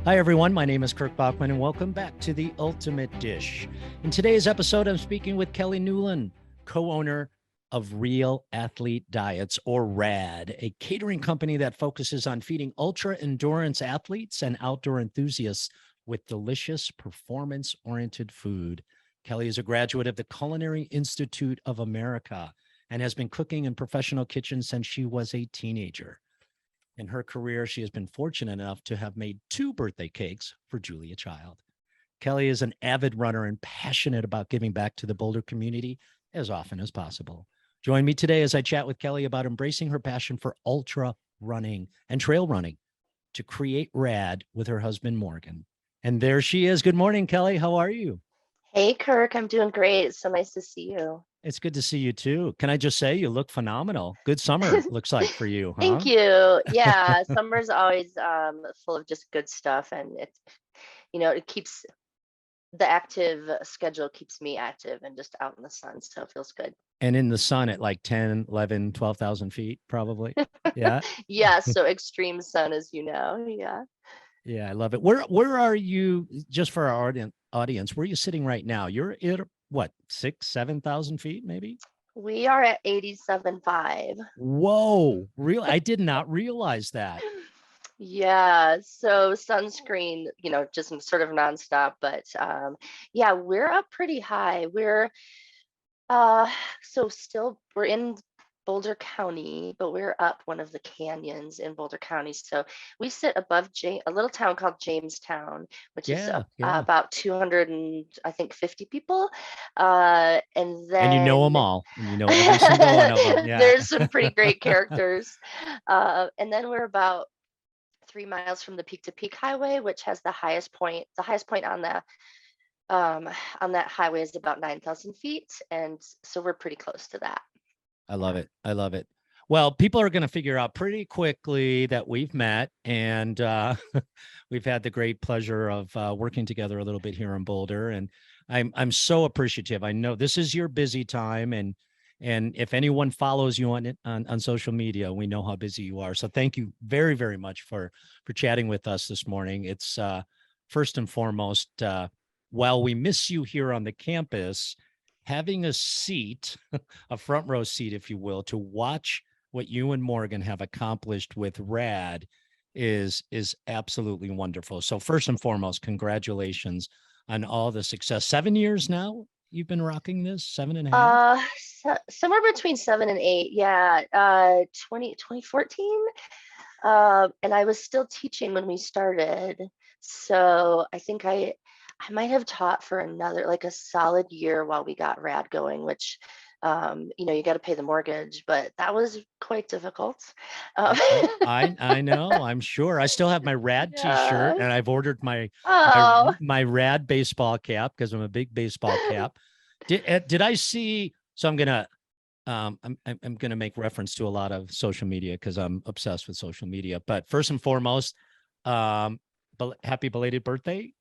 Hi, everyone. My name is Kirk Bachman, and welcome back to The Ultimate Dish. In today's episode, I'm speaking with Kelly Newlon, co-owner of Real Athlete Diets, or RAD, a catering company that focuses on feeding ultra-endurance athletes and outdoor enthusiasts with delicious, performance-oriented food. Kelly is a graduate of the Culinary Institute of America and has been cooking in professional kitchens since she was a teenager. In her career, she has been fortunate enough to have made 2 birthday cakes for Julia Child. Kelly is an avid runner and passionate about giving back to the Boulder community as often as possible. Join me today as I chat with Kelly about embracing her passion for ultra running and trail running to create RAD with her husband, Morgan. And there she is. Good morning, Kelly. How are you? Hey, Kirk, I'm doing great. It's so nice to see you. It's good to see you too. Can I just say you look phenomenal? Good summer looks like for you, Thank huh? you. Yeah, summer's always full of just good stuff, and it keeps the active schedule keeps me active and just out in the sun, so it feels good. And in the sun at like 10, 11, 12,000 feet, probably. Yeah. Yeah, so extreme sun, as you know. Yeah. Yeah, I love it. Where are you, just for our audience, where are you sitting right now? You're at what, 6, 7,000 feet, maybe? We are at 87.5. Whoa, really? I did not realize that. Yeah, so sunscreen, just sort of nonstop, but yeah, we're up pretty high. Uh, we're in Boulder County, but we're up one of the canyons in Boulder County. So we sit above a little town called Jamestown, which is Yeah, yeah. about 200 and I think 50 people. And And you know then them all, and you know every single one of them. Yeah. there's some pretty great characters. And then we're about 3 miles from the Peak to Peak Highway, which has the highest point. The highest point on that highway is about 9,000 feet, and so we're pretty close to that. I love Yeah. it. I love it. Well, people are going to figure out pretty quickly that we've met, and we've had the great pleasure of working together a little bit here in Boulder. And I'm so appreciative. I know this is your busy time, and if anyone follows you on social media, we know how busy you are. So thank you very, very much for chatting with us this morning. It's first and foremost, while we miss you here on the campus, having a seat, a front row seat, if you will, to watch what you and Morgan have accomplished with RAD is absolutely wonderful. So first and foremost, congratulations on all the success. 7 years now you've been rocking this, 7.5. Somewhere between 7 and 8. Yeah. 2014. And I was still teaching when we started. So I think I might have taught for another, like a solid year while we got RAD going, which, you got to pay the mortgage, but that was quite difficult. Um, I know, I'm sure. I still have my RAD yeah. t-shirt, and I've ordered my Oh, my RAD baseball cap because I'm a big baseball cap. Did I see? So I'm gonna make reference to a lot of social media because I'm obsessed with social media. But first and foremost, happy belated birthday.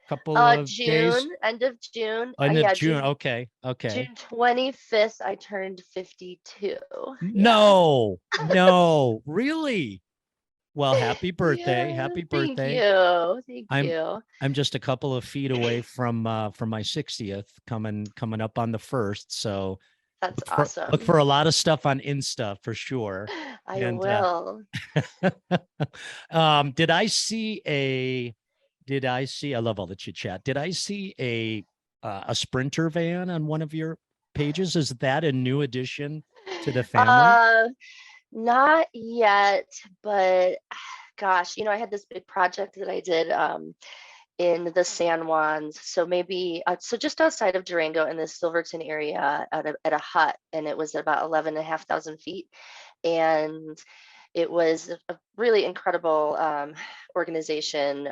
Couple of days, June, end of June. end of Yeah, June. June Okay, okay. June 25th, I turned 52. Yeah. No, no, really. Well, happy birthday, Yeah. happy Thank birthday. you. Thank I'm you. I'm just a couple of feet away from my 60th coming up on the first. So That's look awesome. for a lot of stuff on Insta for sure. I And will. did I see I love all the chit chat. Did I see a Sprinter van on one of your pages? Is that a new addition to the family? Uh, Not yet, but gosh, I had this big project that I did in the San Juans. So maybe, so just outside of Durango in the Silverton area at a hut, and it was about 11,500 feet. And it was a really incredible organization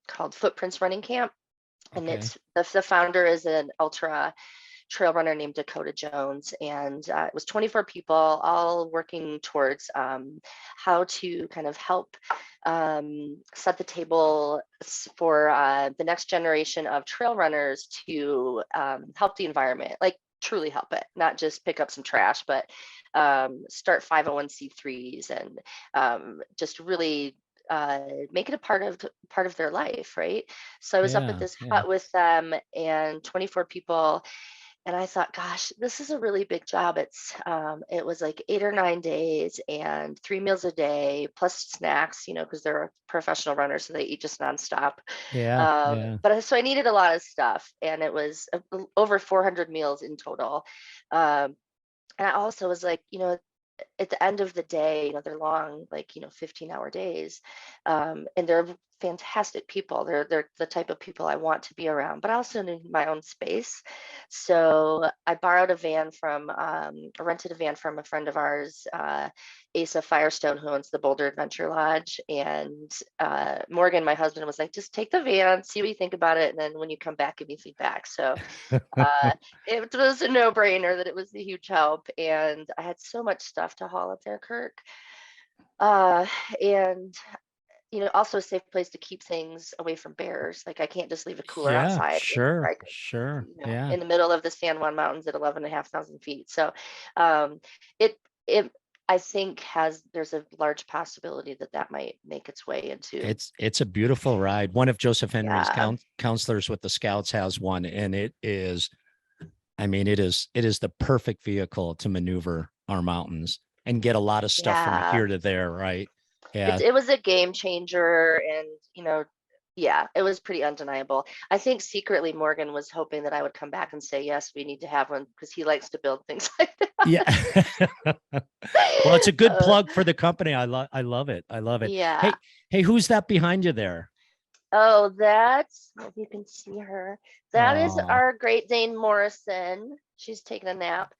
called Footprints Running Camp. And Okay. the founder is an ultra trail runner named Dakota Jones, and it was 24 people all working towards how to kind of help set the table for the next generation of trail runners to help the environment, like truly help it, not just pick up some trash, but start 501c3s and just really make it a part of their life, right? So I was up at Yeah. this Yeah. hut with them and 24 people, and I thought, gosh, this is a really big job. It was like 8 or 9 days and 3 meals a day plus snacks, because they're a professional runners, so they eat just nonstop. Yeah. Yeah. So I needed a lot of stuff, and it was over 400 meals in total. Um, and I also was like, at the end of the day, they're long, like, 15-hour days. And they're fantastic people. They're the type of people I want to be around, but I also need my own space. So I borrowed a van rented a van from a friend of ours, Asa Firestone, who owns the Boulder Adventure Lodge. And Morgan, my husband, was like, just take the van, see what you think about it. And then when you come back, give me feedback. So uh, it was a no-brainer that it was a huge help, and I had so much stuff to haul up there, Kirk. Uh, and also a safe place to keep things away from bears. Like I can't just leave a cooler Yeah. outside where Sure. I could, Sure. Yeah. in the middle of the San Juan Mountains at 11,500 feet. So um, it it I think there's a large possibility that that might make its way into. It's a beautiful ride. One of Joseph Henry's Yeah, counselors with the Scouts has one, and it is, I mean, it is the perfect vehicle to maneuver our mountains and get a lot of stuff from yeah. here to there, right? Yeah. It was a game changer, and yeah, it was pretty undeniable. I think secretly Morgan was hoping that I would come back and say, yes, we need to have one, because he likes to build things like Yeah. that. Well, it's a good uh, plug for the company. I love it. I love it. yeah. Hey, who's that behind you there? Oh, if you can see her, that is Oh, our Great Dane Morrison. She's taking a nap.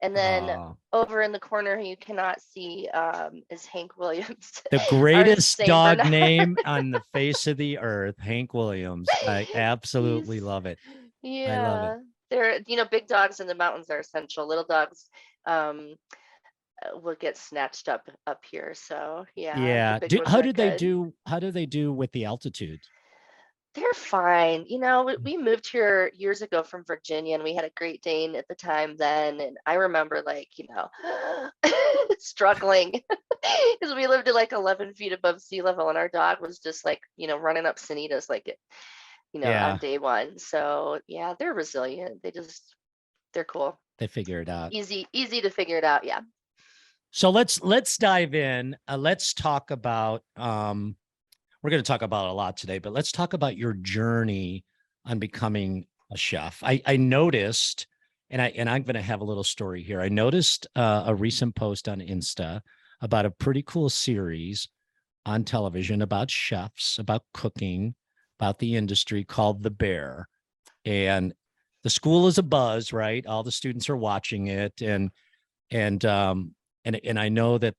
And then oh. over in the corner, who you cannot see, is Hank Williams, The our greatest Saint dog Bernard. name on the face of the earth, Hank Williams. I He's absolutely love it. I love it. Yeah, big dogs in the mountains are essential. Little dogs um will get snatched up here. So yeah, the Yeah. big ones How are did they good. do? How do they do with the altitude? They're fine. We moved here years ago from Virginia, and we had a Great Dane at the time then. And I remember, like, struggling because we lived at like 11 feet above sea level, and our dog was just like, running up Sanitas like on Yeah, day one. So yeah, they're resilient. They're cool. they figure it out. Easy to figure it out. Yeah. So let's dive in. Let's talk about we're going to talk about a lot today, but let's talk about your journey on becoming a chef. I noticed, and I'm going to have a little story here. I noticed a recent post on Insta about a pretty cool series on television about chefs, about cooking, about the industry called The Bear. And the school is a buzz, right? All the students are watching it, and and I know that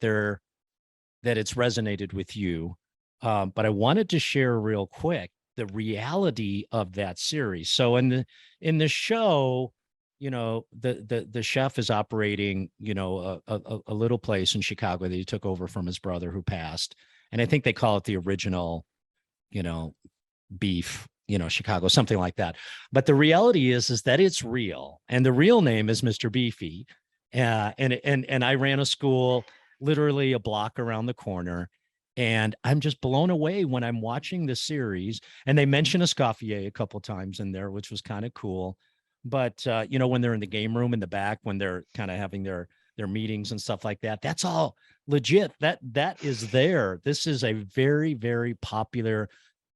it's resonated with you. But I wanted to share real quick the reality of that series. So in the show, the chef is operating, a little place in Chicago that he took over from his brother who passed. And I think they call it the original, you know, beef, Chicago, something like that. But the reality is that it's real. And the real name is Mr. Beefy. And I ran a school literally a block around the corner. And I'm just blown away when I'm watching the series. And they mention Escoffier a couple times in there, which was kind of cool. But when they're in the game room in the back, when they're kind of having their meetings and stuff like that, that's all legit. That is there. This is a very, very popular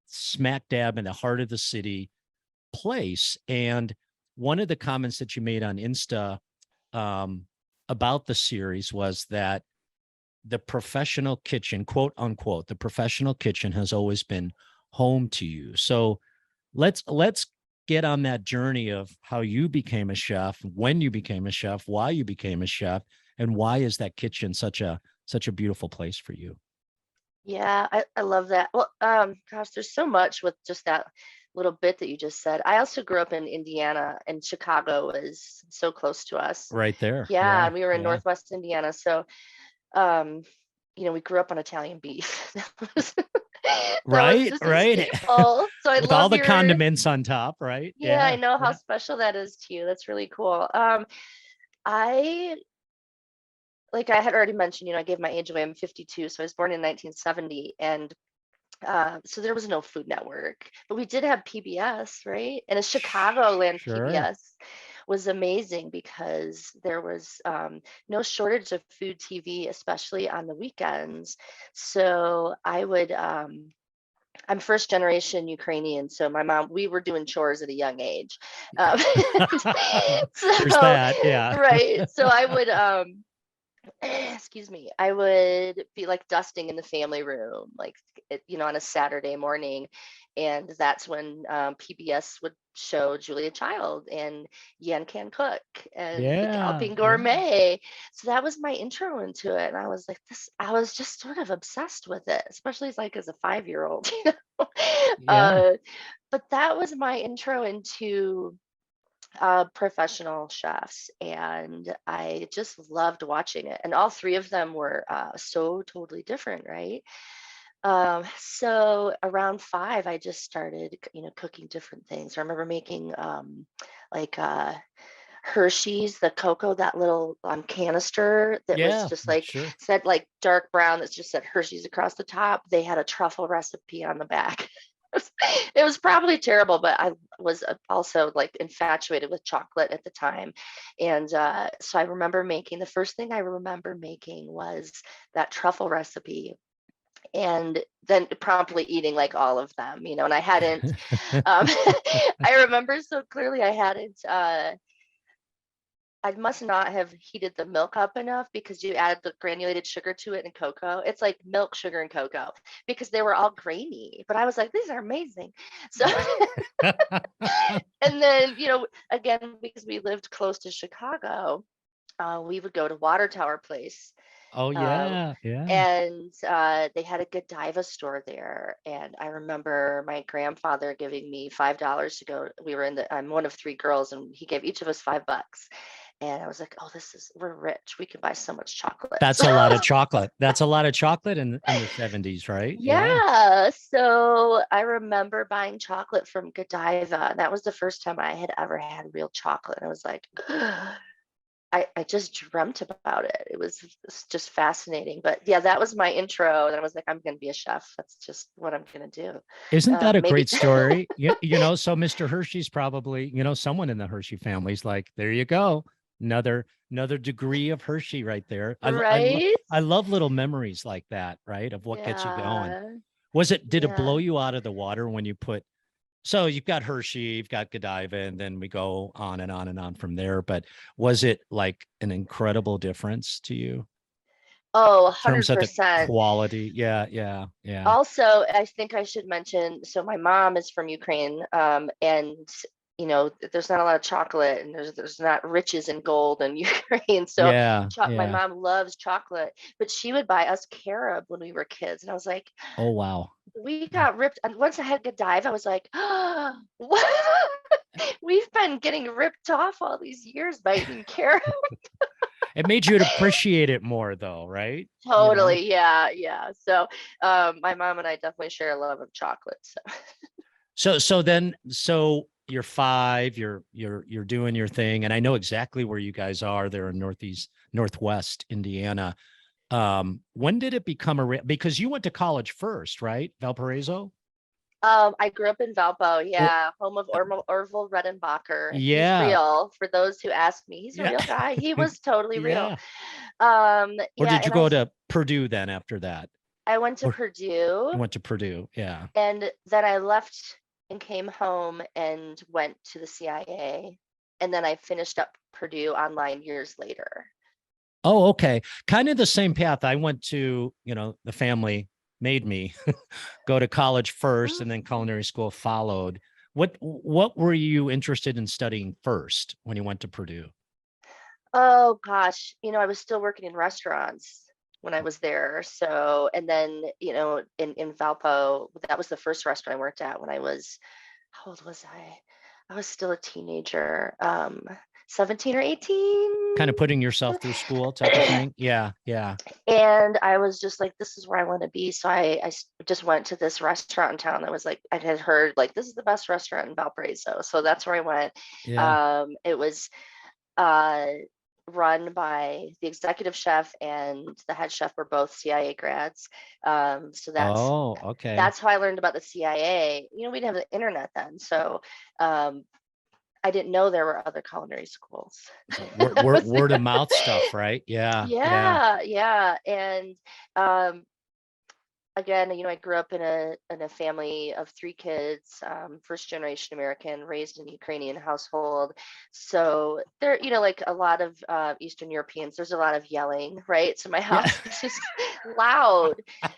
smack dab in the heart of the city place. And one of the comments that you made on Insta about the series was that the professional kitchen, quote unquote, the professional kitchen has always been home to you. So let's get on that journey of how you became a chef, when you became a chef, why you became a chef, and why is that kitchen such a beautiful place for you? Yeah, I love that. Well, gosh, there's so much with just that little bit that you just said. I also grew up in Indiana, and Chicago was so close to us. Right there. Yeah, Yeah. and we were in Yeah. Northwest Indiana. So, um, we grew up on Italian beef. That was Right. just a Right. staple. So I With all love the your, condiments on top, right? yeah, I Yeah. know how Yeah. special that is to you. That's really cool. I like I had already mentioned, I gave my age away. I'm 52, so I was born in 1970, and So there was no Food Network, but we did have PBS, right? And a Chicagoland Sure. PBS was amazing because there was no shortage of food TV, especially on the weekends. So I would, I'm first generation Ukrainian, so my mom, we were doing chores at a young age. Um, There's so, that. Yeah. right. So I would, excuse me, I would be like dusting in the family room, like, on a Saturday morning. And that's when PBS would show Julia Child and Yan Can Cook and the Yeah. Galloping Yeah. Gourmet. So that was my intro into it. And I was like, I was just sort of obsessed with it, especially like as a 5-year old, Yeah. uh, but that was my intro into professional chefs, and I just loved watching it. And all three of them were so totally different, right? So around 5, I just started, cooking different things. I remember making like Hershey's, the cocoa, that little canister that was Yeah. just like Sure. said like dark brown, that's just said Hershey's across the top. They had a truffle recipe on the back. It was probably terrible, but I was also like infatuated with chocolate at the time. And so I remember making, the first thing I remember making was that truffle recipe, and then promptly eating like all of them, and I hadn't, I remember so clearly I hadn't, I must not have heated the milk up enough because you added the granulated sugar to it and cocoa. It's like milk, sugar, and cocoa because they were all grainy. But I was like, these are amazing. So, and then, again, because we lived close to Chicago, we would go to Water Tower Place. Oh Uh, yeah. Yeah. and they had a Godiva store there. And I remember my grandfather giving me $5 to go. We were I'm one of 3 girls, and he gave each of us $5. And I was like, oh, we're rich. We can buy so much chocolate. That's a lot of chocolate. That's a lot of chocolate in the 70s, right? Yeah. Yeah. So I remember buying chocolate from Godiva. And that was the first time I had ever had real chocolate. And I was like, I just dreamt about it. It's just fascinating. But yeah, that was my intro. And I was like, I'm going to be a chef. That's just what I'm going to do. Isn't that a Maybe. great story? So Mr. Hershey's probably, someone in the Hershey family's like, there you go. Another degree of Hershey right there. Right? I love little memories like that, right? Of what gets you going. Yeah. Did it blow Yeah. you out of the water when you so you've got Hershey, you've got Godiva, and then we go on and on and on from there. But was it like an incredible difference to you Oh, in terms of the 100%. quality? Yeah, yeah, yeah. Also, I think I should mention, so my mom is from Ukraine, and there's not a lot of chocolate, and there's not riches in gold in Ukraine. So Yeah, my yeah. mom loves chocolate, but she would buy us carob when we were kids, and I was like, Oh, wow. we got ripped. And once I had Godiva, I was like, what? We've been getting ripped off all these years by eating carob. It made you appreciate it more, though, right? Totally, yeah, yeah. So my mom and I definitely share a love of chocolate. So you're 5, you're doing your thing, and I know exactly where you guys are there in Northwest Indiana. When did it become because you went to college first, right? Valparaiso? I grew up in Valpo, Or, yeah, home of Orville Redenbacher. He's yeah. real. For those who ask me, he's a Yeah. real guy. He was totally real. Yeah. Or Yeah, did you and go to Purdue then after that? I went to Or Purdue, you went to Purdue? Yeah. and then I left and came home and went to the CIA, and then I finished up Purdue online years later. Oh, okay. Kind of the same path. I went to, the family made me go to college first, and then culinary school followed. What were you interested in studying first when you went to Purdue? Oh gosh, I was still working in restaurants when I was there. So, and then, in Valpo, that was the first restaurant I worked at when I was, how old was I? I was still a teenager, 17 or 18. Kind of putting yourself through school type of thing. Yeah, yeah. And I was just like, this is where I want to be. So just went to this restaurant in town that was like, I had heard like, this is the best restaurant in Valparaiso. So that's where I went. Yeah. It was, uh, run by the executive chef and the head chef were both CIA grads. So Oh, okay. that's how I learned about the CIA. You know, we didn't have the internet then, so I didn't know there were other culinary schools. So word of mouth stuff, right? Yeah, yeah. Yeah. And um, again, you know, I grew up in a family of three kids, first generation American, raised in a Ukrainian household. So there, you know, like a lot of Eastern Europeans, there's a lot of yelling, right? So my Yeah. house was just loud.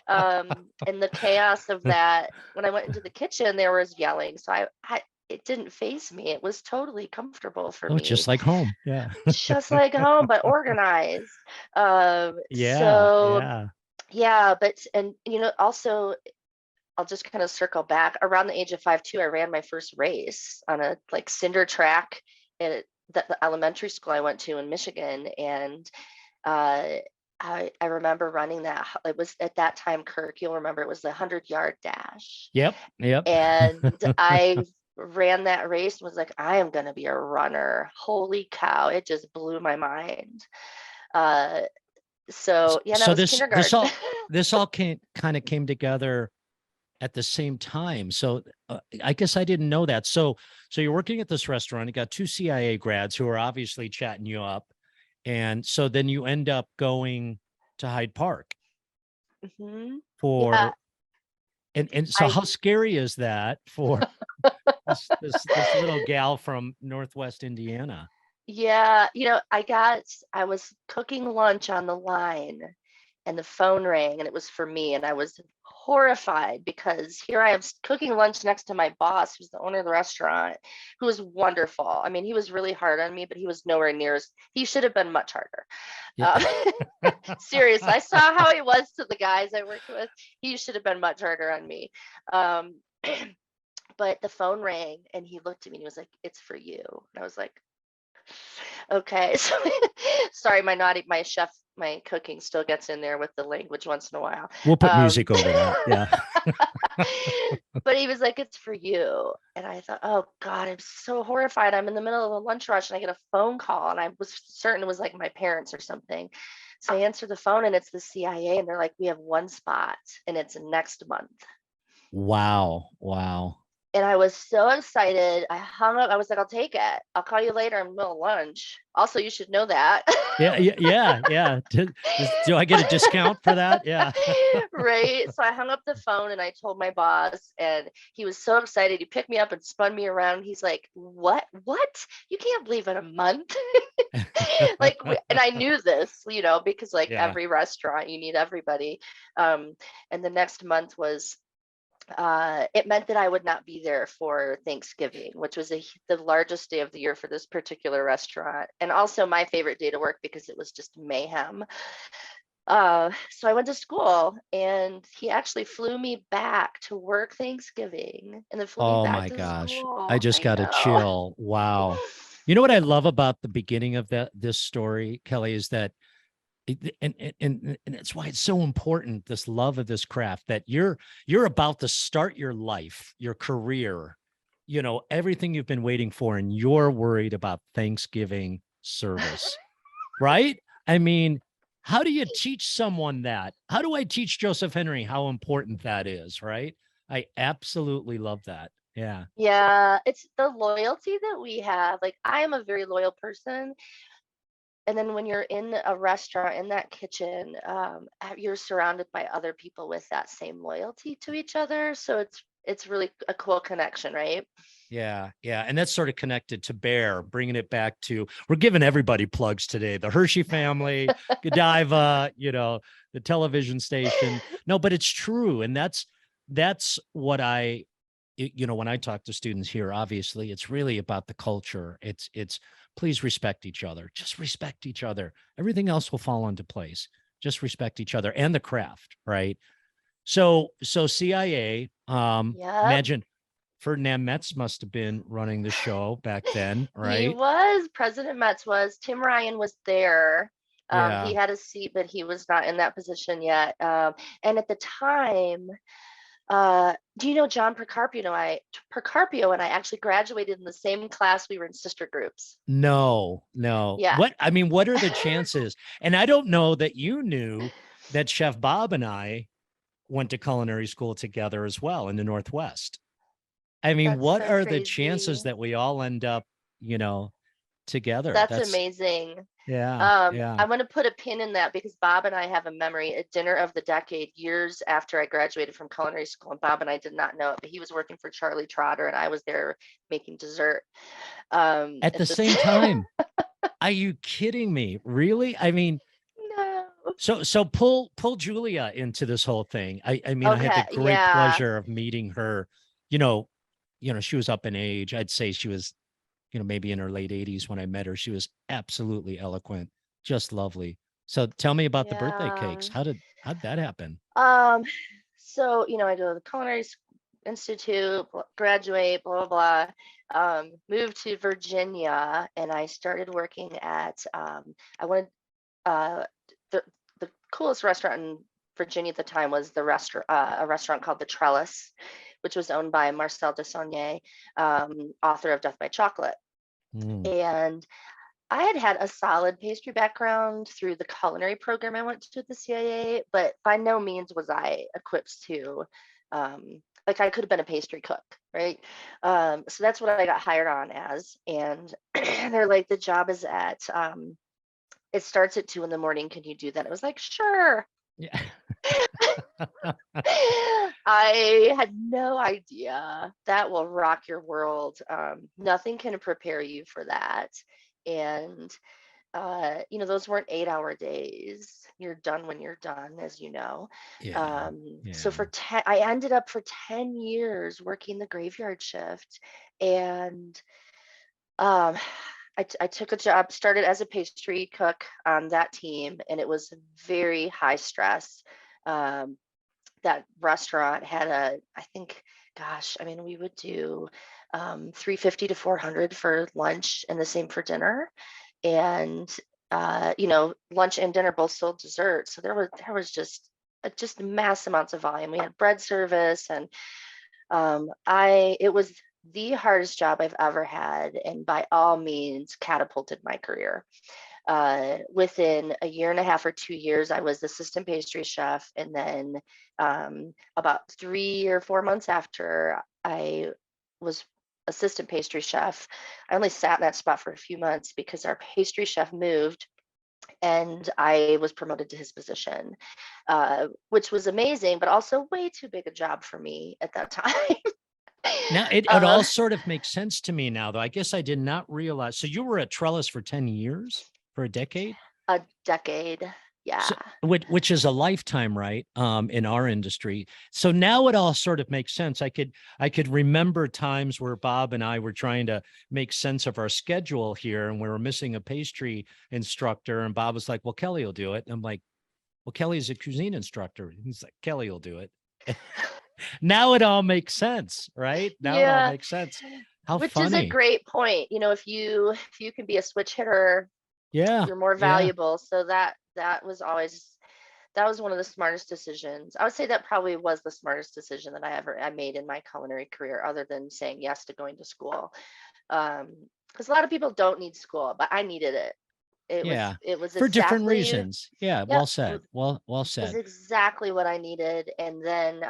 And the chaos of that, when I went into the kitchen, there was yelling. So I it didn't faze me. It was totally comfortable for Oh, just me, like home. Yeah. just like home, but organized. Yeah, So yeah. yeah, but and you know, also I'll just kind of circle back. Around the age of 5 too, I ran my first race on a like cinder track at the elementary school I went to in Michigan. And uh, I remember running that. It was at that time, Kirk, you'll remember it was the 100-yard dash. Yep, yep. And I ran that race and was like, I am going to be a runner. Holy cow. It just blew my mind. Uh, so yeah, that So was this kindergarten. this all came together at the same time. So I guess I didn't know that. So you're working at this restaurant. You got two CIA grads who are obviously chatting you up, and so then you end up going to Hyde Park Mhm. Yeah, for and so I how scary is that for this little gal from Northwest Indiana? yeah, you know, I was cooking lunch on the line and the phone rang and it was for me and I was horrified because here I am cooking lunch next to my boss who's the owner of the restaurant, who was wonderful. I mean, he was really hard on me, but he was nowhere near as he should have been much harder. Yeah. Um, serious. I saw how he was to the guys I worked with. He should have been much harder on me. Um, but the phone rang and he looked at me and he was like, "It's for you." And I was like, okay. So sorry, my chef, my cooking still gets in there with the language once in a while. We'll put Um, music over that. Yeah. but he was like, "It's for you." And I thought, oh God, I'm so horrified. I'm in the middle of a lunch rush and I get a phone call and I was certain it was like my parents or something. So I answer the phone and it's the CIA and they're like, "We have one spot and it's next month." Wow. Wow. And I was so excited. I hung up. I was like, "I'll take it. I'll call you later in the middle of lunch. Also, you should know that." Yeah, yeah, yeah, yeah. Do I get a discount for that? Yeah. Right. So I hung up the phone and I told my boss, and he was so excited. He picked me up and spun me around. He's like, "What? What? You can't leave in a month." Like, and I knew this, you know, because like Yeah. every restaurant, you need everybody. Um, and the next month was it meant that I would not be there for Thanksgiving, which was the largest day of the year for this particular restaurant, and also my favorite day to work because it was just mayhem. So I went to school, and he actually flew me back to work Thanksgiving, and then flew me Oh back my to gosh. I school. just I got a know. chill. Wow. You know what I love about the beginning of this story, Kelly, is that and it's why it's so important, this love of this craft, that you're about to start your life, your career, everything you've been waiting for, and you're worried about Thanksgiving service, right? I mean, how do you teach someone that? How do I teach Joseph Henry how important that is, right? I absolutely love that. Yeah. Yeah, it's the loyalty that we have. Like, I am a very loyal person, and then when you're in a restaurant in that kitchen, you're surrounded by other people with that same loyalty to each other, so it's really a cool connection, right? Yeah, yeah. And that's sort of connected to Bear, bringing it back to, we're giving everybody plugs today, the Hershey family, Godiva, the television station. No, but it's true. And that's what when I talk to students here, obviously, it's really about the culture. It's please respect each other. Just respect each other. Everything else will fall into place. Just respect each other and the craft, right? So CIA, Yep. imagine Ferdinand Metz must have been running the show back then, He right? was, President Metz was. Tim Ryan was there. He Yeah. had a seat, but he was not in that position yet. And at the time, Do you know John Procarpio? Procarpio and I actually graduated in the same class. We were in sister groups. No, no. Yeah. What are the chances? And I don't know that you knew that Chef Bob and I went to culinary school together as well in the Northwest. I mean, That's what so are the chances crazy. that we all end up, you know, together? That's amazing. Yeah, yeah. I want to put a pin in that because Bob and I have a memory at dinner of the decade years after I graduated from culinary school. And Bob and I did not know it, but he was working for Charlie Trotter and I was there making dessert. At the At same this time, are you kidding me? Really? I mean, no. so pull Julia into this whole thing. I mean, I had the Okay, great yeah. pleasure of meeting her. You know, she was up in age. I'd say she was, maybe in her late 80s when I met her. She was absolutely eloquent, just lovely. So tell me about the birthday cakes. Yeah. How'd that happen? Um, so I go to the Institute, graduate, blah blah blah. Moved to Virginia, and I started working at. I wanted uh, the the coolest restaurant in Virginia at the time was a restaurant called the Trellis, which was owned by Marcel Desaulniers, author of Death by Chocolate, Mm, and I had had a solid pastry background through the culinary program I went to at the CIA, but by no means was I equipped to, like, I could have been a pastry cook, right? So that's what I got hired on as. And they're like, the job is it starts at 2 in the morning. Can you do that? I was like, sure. yeah. I had no idea that will rock your world. Nothing can prepare you for that. And those weren't 8-hour days. You're done when you're done, as you know. Yeah. So Yeah. I ended up for 10 years working the graveyard shift. And um, I took a job, started as a pastry cook on that team, and it was very high stress. Um, that restaurant had I think, gosh, I mean, we would do 350 to 400 for lunch and the same for dinner. And lunch and dinner both sold dessert, so there was just mass amounts of volume. We had bread service, and I it was the hardest job I've ever had, and by all means catapulted my career. Within a year and a half or 2 years, I was assistant pastry chef, and then about 3 or 4 months after I was assistant pastry chef, I only sat in that spot for a few months because our pastry chef moved, and I was promoted to his position, which was amazing, but also way too big a job for me at that time. Now it uh, all sort of makes sense to me now, though. I guess I did not realize. So you were at Trellis for 10 years, for a decade? a decade, So, yeah. which is a lifetime, right? In our industry. So now it all sort of makes sense. I could remember times where Bob and I were trying to make sense of our schedule here, and we were missing a pastry instructor. And Bob was like, "Well, Kelly will do it." And I'm like, "Well, Kelly's a cuisine instructor." He's like, "Kelly will do it." Now it all makes sense, right? Now it all Yeah, makes sense. How which is a funny. great point. If you can be a switch hitter, Yeah. you're more Yeah. valuable. So that was one of the smartest decisions. I would say that probably was the smartest decision that I made in my culinary career, other than saying yes to going to school. Because a lot of people don't need school, but I needed it. It was Yeah. it was For different exactly, reasons. Yeah. yep, Well said. Well was said. exactly what I needed. And then,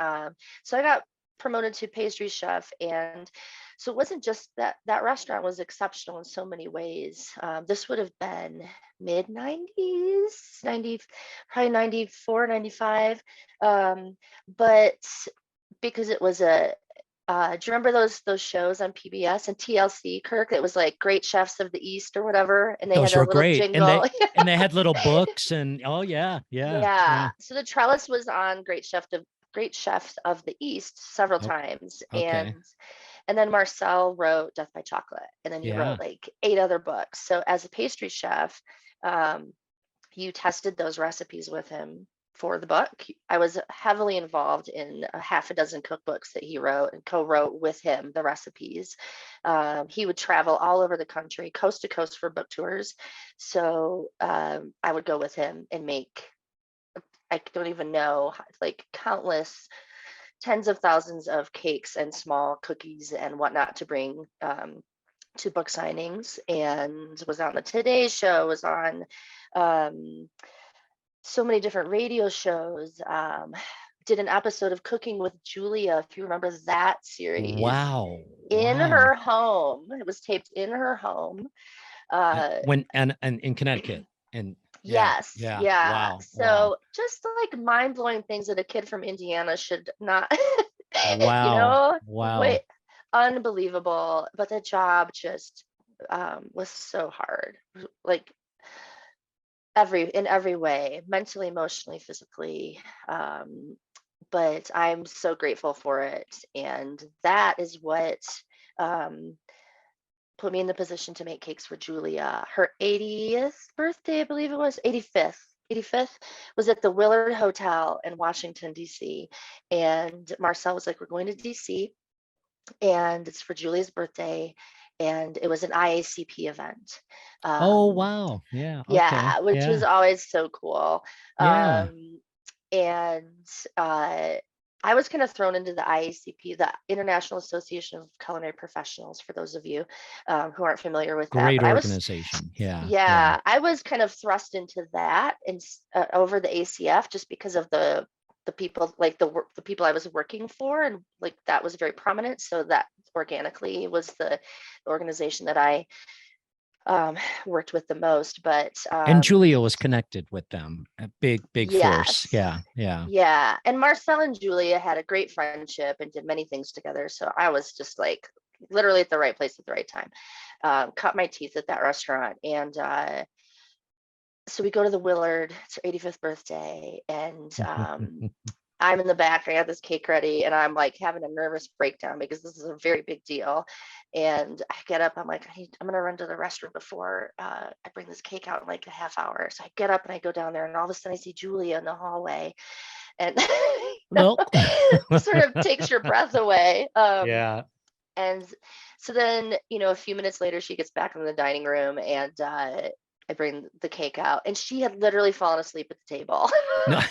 so I got promoted to pastry chef. And so it wasn't just that restaurant was exceptional in so many ways. This would have been mid 90s, 90, probably 94, 95. But because it was do you remember those shows on PBS and TLC, Kirk? It was like Great Chefs of the East or whatever, and they had Those a were little great. And jingle. they had little books and oh yeah. Yeah. Yeah. Yeah. So the trellis was on Great Chefs of the East several Okay. times. Okay. And then Marcel wrote Death by Chocolate. And then he wrote Yeah. like 8 other books. So as a pastry chef, um, you tested those recipes with him for the book. I was heavily involved in a half a dozen cookbooks that he wrote and co-wrote with him the recipes. He would travel all over the country, coast to coast for book tours. So I would go with him and make, I don't even know, like countless tens of thousands of cakes and small cookies and whatnot to bring to book signings, and was on the Today Show, was on so many different radio shows. Did an episode of Cooking with Julia, if you remember that series, Wow. in Wow. her home. It was taped in her home. When and in Connecticut. And yeah, Yes, yeah. yeah. Wow. Wow. So just like mind-blowing things that a kid from Indiana should not, Wow. wait, Wow. unbelievable. But the job just was so hard, like in every way, mentally, emotionally, physically. But I'm so grateful for it, and that is what um, put me in the position to make cakes for Julia. Her 80th birthday, I believe it was, 85th was at the Willard Hotel in Washington, D.C. And Marcel was like, we're going to D.C. and it's for Julia's birthday. And it was an IACP event. Oh, Um, wow. Yeah. Okay. yeah, which was Yeah. always so cool. Yeah. And I was kind of thrown into the IACP, the International Association of Culinary Professionals, for those of you who aren't familiar with that. Great But organization. Yeah. Yeah. yeah, I was kind of thrust into that and over the ACF, just because of the people, like the people I was working for, and like that was very prominent. So that organically was the organization that I worked with the most. But And Julia was connected with them. A big force. yes, Yeah. Yeah. yeah. And Marcel and Julia had a great friendship and did many things together. So I was just like literally at the right place at the right time. Cut my teeth at that restaurant. And so we go to the Willard, it's her 85th birthday. And I'm in the back, I got this cake ready, and I'm like having a nervous breakdown because this is a very big deal. And I get up, I'm like, I'm gonna run to the restroom before I bring this cake out in like a half hour. So I get up and I go down there, and all of a sudden I see Julia in the hallway, and Well. sort of takes your breath away. Yeah. And so then, a few minutes later, she gets back in the dining room, and I bring the cake out, and she had literally fallen asleep at the table. No.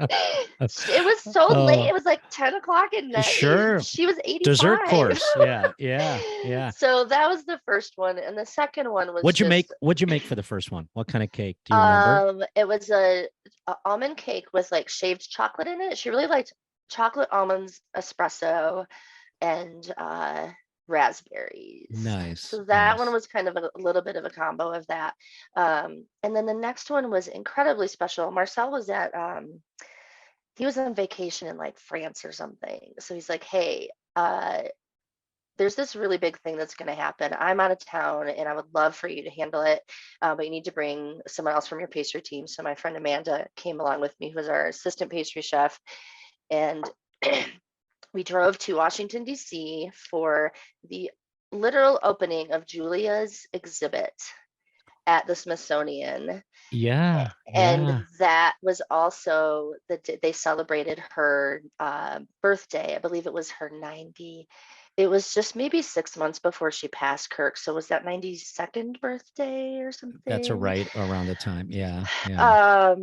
It was so late. It was like 10 o'clock at night. Sure. She was Dessert 85. course. Yeah. Yeah. Yeah. So that was the first one. And the second one was What'd you make for the first one? What kind of cake? Do you remember? it was a almond cake with like shaved chocolate in it. She really liked chocolate almonds, espresso, and raspberries. Nice. So that one Nice. was kind of a little bit of a combo of that. And then the next one was incredibly special. Marcel was at he was on vacation in like France or something. So he's like, hey, there's this really big thing that's going to happen. I'm out of town and I would love for you to handle it. But you need to bring someone else from your pastry team. So my friend Amanda came along with me, who was our assistant pastry chef. And we drove to Washington, D.C. for the literal opening of Julia's exhibit at the Smithsonian. Yeah. And Yeah. that was also they celebrated her birthday. I believe it was her 90. It was just maybe 6 months before she passed, Kirk. So was that 92nd birthday or That's a something? right around the time. Yeah. Yeah.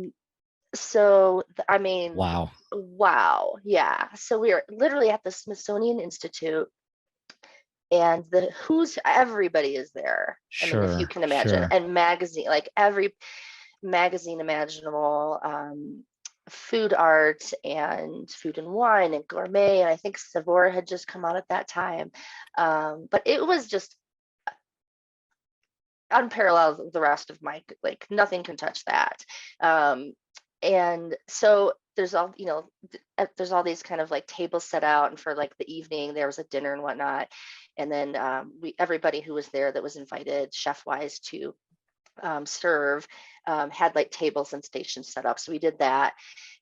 So I mean, Wow. wow, yeah. So we were literally at the Smithsonian Institute, and everybody is there. I mean, if you Sure. can imagine, Sure. and like every magazine imaginable, food art and food and wine and gourmet, and I think Savor had just come out at that time. But it was just unparalleled. The rest of my, like, nothing can touch that. And so there's there's all these kind of like tables set out, and for like the evening there was a dinner and whatnot. And then everybody who was there that was invited chef wise to serve had like tables and stations set up. So we did that.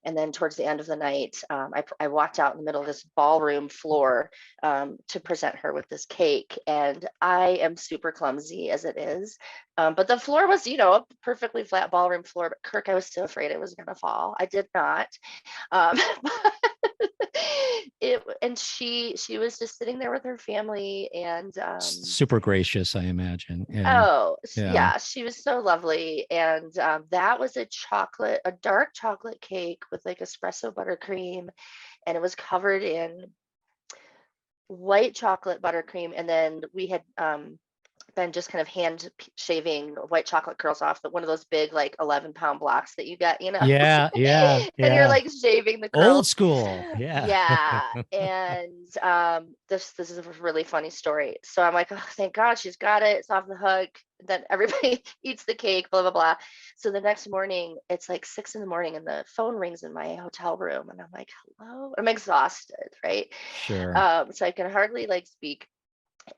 And then towards the end of the night, I walked out in the middle of this ballroom floor to present her with this cake. And I am super clumsy as it is. But the floor was, a perfectly flat ballroom floor. But Kirk, I was so afraid it was going to fall. I did not. But and she was just sitting there with her family, and Super gracious, I imagine. Yeah. oh Yeah. yeah, she was so lovely. And that was a dark chocolate cake with like espresso buttercream, and it was covered in white chocolate buttercream. And then we had been just kind of shaving white chocolate curls off, but one of those big like 11-pound blocks that you get, Yeah. Yeah. and you're Yeah. like shaving the Old curls. school. Yeah. Yeah. And this is a really funny story. So I'm like, oh, thank God she's got it. It's off the hook. Then everybody eats the cake, blah, blah, blah. So the next morning, it's like 6 in the morning, and the phone rings in my hotel room. And I'm like, hello? I'm exhausted, right? Sure. So I can hardly like speak.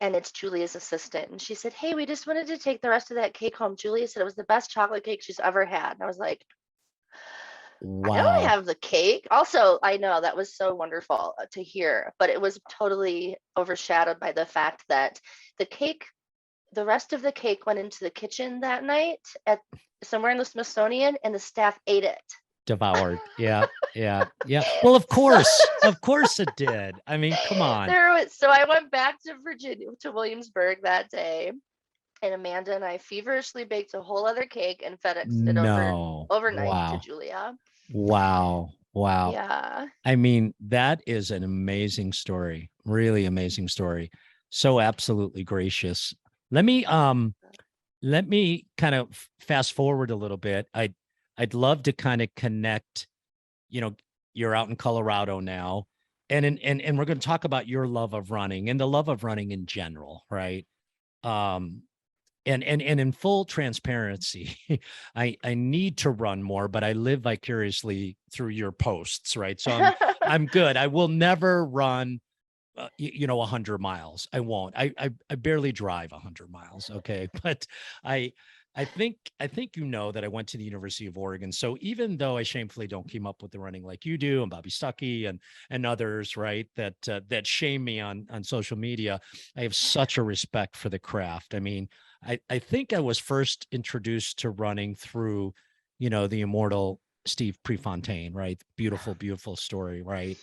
And it's Julia's assistant. And she said, hey, we just wanted to take the rest of that cake home. Julia said it was the best chocolate cake she's ever had. And I was like, I don't Wow. have the cake. Also, I know that was so wonderful to hear, but it was totally overshadowed by the fact that the cake, the rest of the cake went into the kitchen that night at somewhere in the Smithsonian, and the staff ate it. Devoured. Yeah. Yeah. Yeah. Well, of So course. Of course it did. I mean, come on. so I went back to Virginia, to Williamsburg that day, and Amanda and I feverishly baked a whole other cake and FedExed it No. overnight to Wow. Julia. Wow. Wow. Yeah. I mean, that is an amazing story. Really amazing story. So absolutely gracious. Let me kind of fast forward a little bit. I'd love to kind of connect, you know, you're out in Colorado now, and we're going to talk about your love of running and the love of running in general, right? Um and in full transparency, I need to run more, but I live vicariously through your posts, right? So I'm good. I will never run 100 miles. I won't. I barely drive 100 miles, okay? But I I think that I went to the University of Oregon. So even though I shamefully don't keep up with the running like you do, and Bobby Stuckey and others, right, that shame me on social media, I have such a respect for the craft. I mean, I think I was first introduced to running through, the immortal Steve Prefontaine, right? Beautiful, beautiful story, right?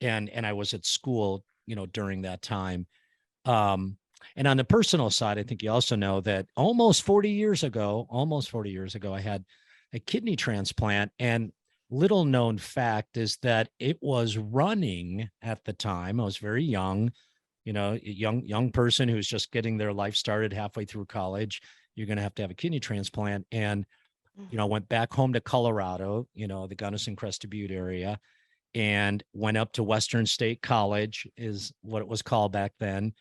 And I was at school, during that time. Um, and on the personal side, I think you also know that almost 40 years ago, I had a kidney transplant. And little known fact is that it was running at the time. I was very young, a young person who's just getting their life started halfway through college. You're going to have a kidney transplant. And, I went back home to Colorado, the Gunnison Crested Butte area, and went up to Western State College, is what it was called back then.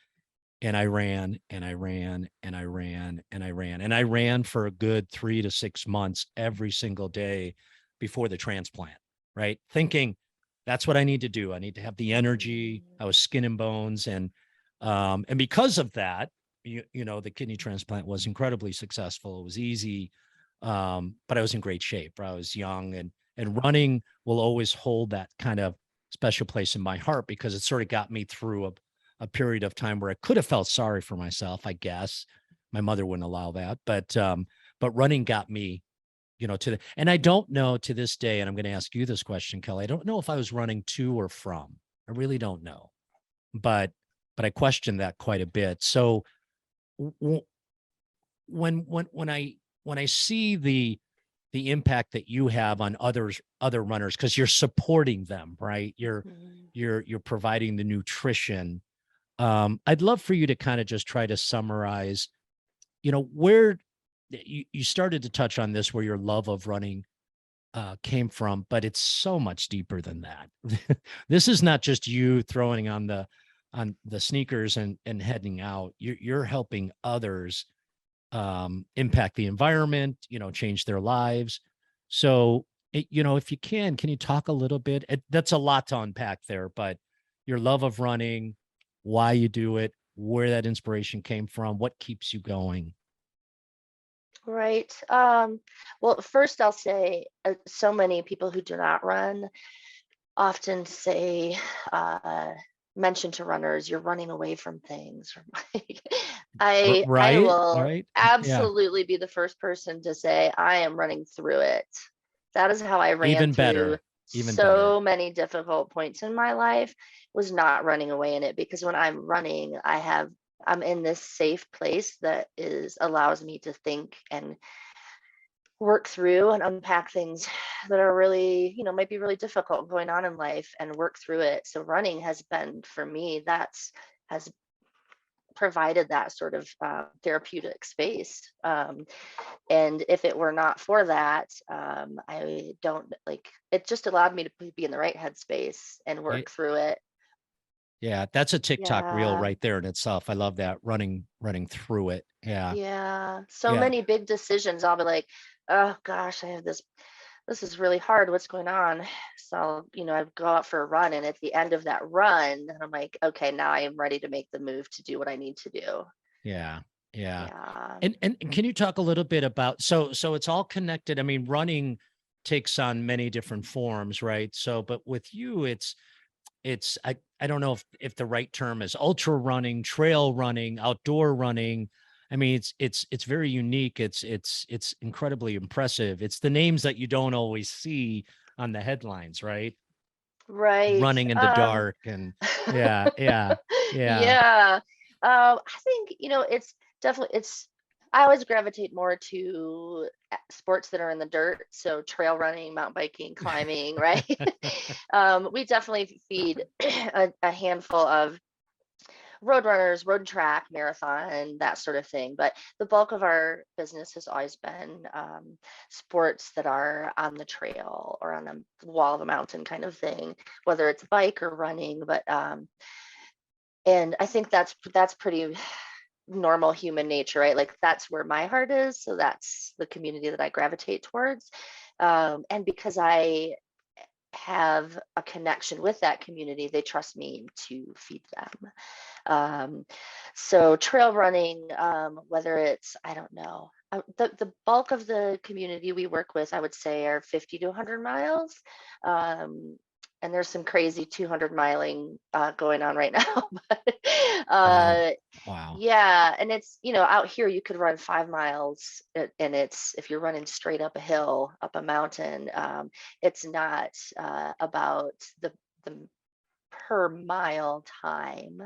And I ran and I ran and I ran and I ran and I ran for a good 3 to 6 months every single day before the transplant, right? Thinking that's what I need to do. I need to have the energy. I was skin and bones. And because of that, the kidney transplant was incredibly successful. It was easy. But I was in great shape. I was young, and running will always hold that kind of special place in my heart because it sort of got me through a period of time where I could have felt sorry for myself, I guess. My mother wouldn't allow that, but running got me, and I don't know to this day, and I'm going to ask you this question, Kelly. I don't know if I was running to or from. I really don't know, but I question that quite a bit. So when I see the impact that you have on other runners, because you're supporting them, right? You're providing the nutrition. I'd love for you to kind of just try to summarize, where you started to touch on this, where your love of running came from, but it's so much deeper than that. This is not just you throwing on the sneakers and heading out. You're helping others impact the environment, change their lives. So, if you can you talk a little bit? That's a lot to unpack there, but your love of running, why you do it, where that inspiration came from, what keeps you going. Right. Well, first I'll say so many people who do not run often say, uh, mention to runners, you're running away from things. I Right, will right. Yeah, absolutely be the first person to say I am running through it. That is how I ran even through. better. Even better. so many difficult points in my life was not running away in it, because when I'm running, I'm in this safe place that is allows me to think and work through and unpack things that are really, might be really difficult going on in life, and work through it. So running has been, for me, has provided that sort of therapeutic space. And if it were not for that, I don't like it, just allowed me to be in the right headspace and work through it. Yeah, that's a TikTok reel Yeah. right there in itself. I love that, running through it. Yeah. Yeah. So Yeah. many big decisions. I'll be like, oh gosh, I have this is really hard. What's going on? So, I go out for a run, and at the end of that run, I'm like, okay, now I am ready to make the move to do what I need to do. Yeah. Yeah. Yeah. And can you talk a little bit about, so it's all connected. I mean, running takes on many different forms, right? So, but with you, it's I don't know if the right term is ultra running, trail running, outdoor running. I mean, it's very unique. It's incredibly impressive. It's the names that you don't always see on the headlines, right? Right. Running in the dark and yeah, yeah, yeah. Yeah. I think, it's definitely it's I always gravitate more to sports that are in the dirt. So trail running, mountain biking, climbing, right? We definitely feed a handful of road runners, road track, marathon, that sort of thing. But the bulk of our business has always been sports that are on the trail or on the wall of a mountain kind of thing, whether it's bike or running. But and I think that's pretty normal human nature, right? Like that's where my heart is. So that's the community that I gravitate towards. And because I have a connection with that community, they trust me to feed them. Um, so trail running, whether it's, I don't know, the bulk of the community we work with, I would say, are 50 to 100 miles. Um, and there's some crazy 200 miling going on right now. But Wow. uh, Wow. yeah, and it's, out here you could run 5 miles, and it's, if you're running straight up a hill, up a mountain, it's not about the per mile time,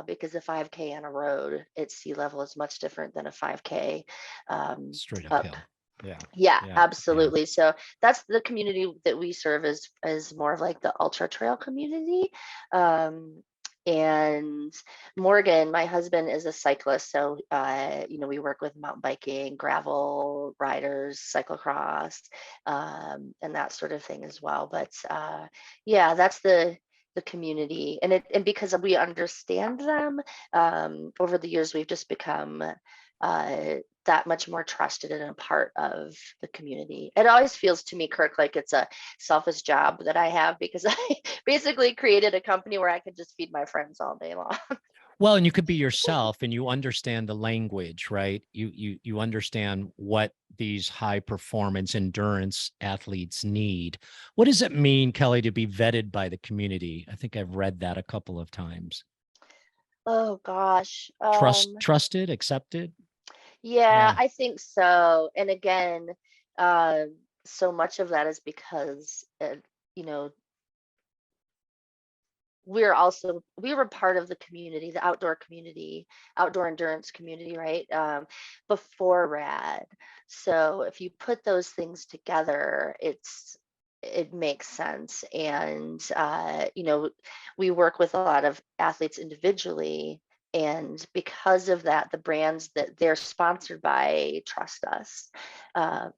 because a 5K on a road at sea level is much different than a 5K Straight up. uphill. Yeah. Yeah, Yeah. Yeah. absolutely. So that's the community that we serve, as more of like the ultra trail community. Um, and Morgan, my husband, is a cyclist. So, we work with mountain biking, gravel riders, cyclocross, and that sort of thing as well. But yeah, that's the community, and because we understand them, over the years, we've just become uh, that much more trusted and a part of the community. It always feels to me, Kirk, like it's a selfish job that I have, because I basically created a company where I could just feed my friends all day long. Well, and you could be yourself and you understand the language, right? You understand what these high performance endurance athletes need. What does it mean, Kelly, to be vetted by the community? I think I've read that a couple of times. Oh gosh. Trusted, accepted. Yeah, Yeah. I think so. And again, uh, so much of that is because, you know, we were part of the community, the outdoor community, outdoor endurance community, right? Before rad. So if you put those things together, it makes sense. And we work with a lot of athletes individually, and because of that, the brands that they're sponsored by trust us,